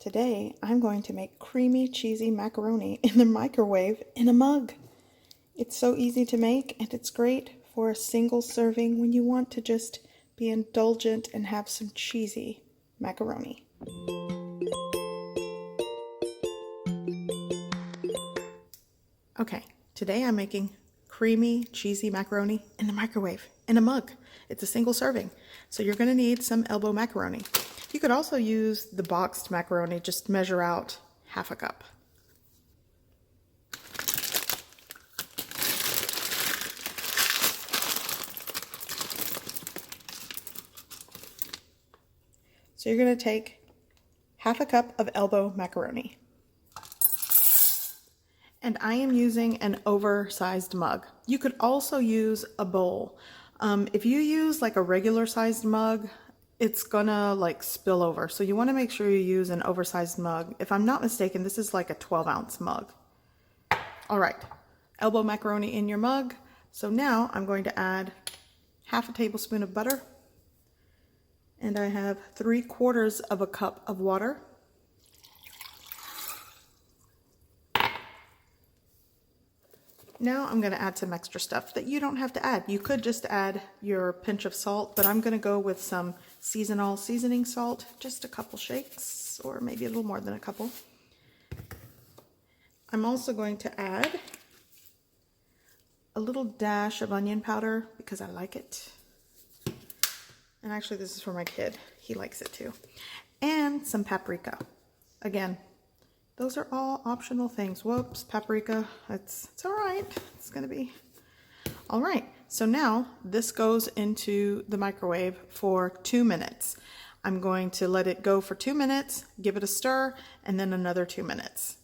Today, I'm going to make creamy, cheesy macaroni in the microwave in a mug. It's so easy to make, and it's great for a single serving when you want to just be indulgent and have some cheesy macaroni. Okay, today I'm making creamy, cheesy macaroni in the microwave in a mug. It's a single serving, so you're going to need some elbow macaroni. You could also use the boxed macaroni, just measure out half a cup. So you're going to take half a cup of elbow macaroni. And I am using an oversized mug. You could also use a bowl. If you use like a regular sized mug, it's gonna like spill over. So you wanna make sure you use an oversized mug. If I'm not mistaken, this is like a 12-ounce mug. All right, elbow macaroni in your mug. So now I'm going to add half a tablespoon of butter. And I have 3/4 of a cup of water. Now I'm going to add some extra stuff that you don't have to add. You could just add your pinch of salt, but I'm going to go with some seasonal seasoning salt, just a couple shakes, or maybe a little more than a couple. I'm also going to add a little dash of onion powder because I like it. And actually this is for my kid. He likes it too. And some paprika. Again, those are all optional things. Whoops, paprika, it's all right. It's gonna be all right. So now this goes into the microwave for 2 minutes. I'm going to let it go for 2 minutes, give it a stir, and then another 2 minutes.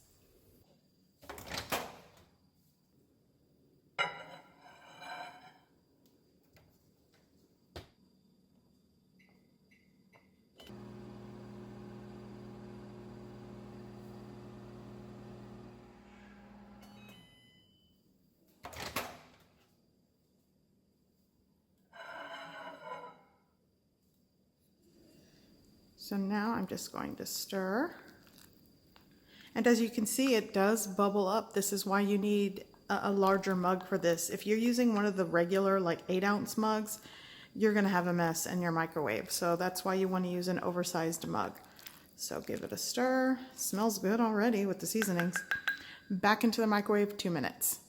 So now I'm just going to stir. And as you can see, it does bubble up. This is why you need a larger mug for this. If you're using one of the regular like 8-ounce mugs, you're gonna have a mess in your microwave. So that's why you wanna use an oversized mug. So give it a stir. Smells good already with the seasonings. Back into the microwave, 2 minutes.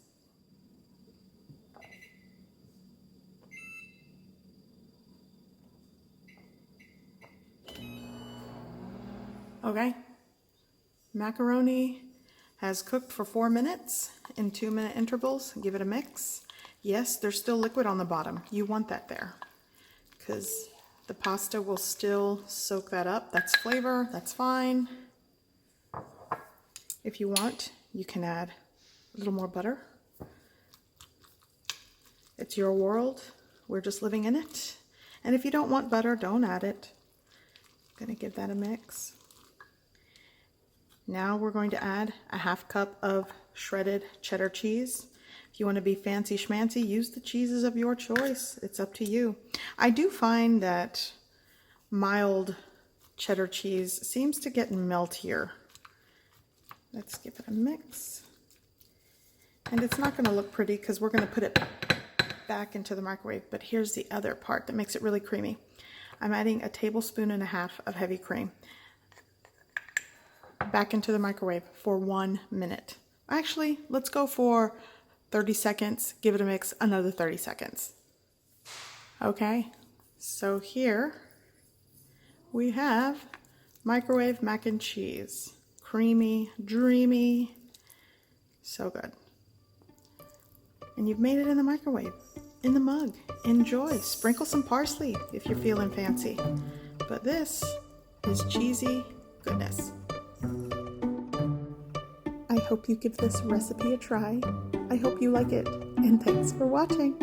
Okay, macaroni has cooked for 4 minutes in 2-minute intervals. Give it a mix. Yes, there's still liquid on the bottom. You want that there because the pasta will still soak that up. That's flavor, that's fine. If you want, you can add a little more butter. It's your world. We're just living in it. And if you don't want butter, don't add it. I'm gonna give that a mix. Now we're going to add a half cup of shredded cheddar cheese. If you want to be fancy schmancy, use the cheeses of your choice. It's up to you. I do find that mild cheddar cheese seems to get meltier. Let's give it a mix. And it's not going to look pretty because we're going to put it back into the microwave. But here's the other part that makes it really creamy. I'm adding 1.5 tablespoons of heavy cream. Back into the microwave for 1 minute. Actually, let's go for 30 seconds. Give it a mix, another 30 seconds. Okay, so here we have microwave mac and cheese. Creamy, dreamy, so good. And you've made it in the microwave, in the mug. Enjoy. Sprinkle some parsley if you're feeling fancy. But this is cheesy goodness. I hope you give this recipe a try. I hope you like it, and thanks for watching.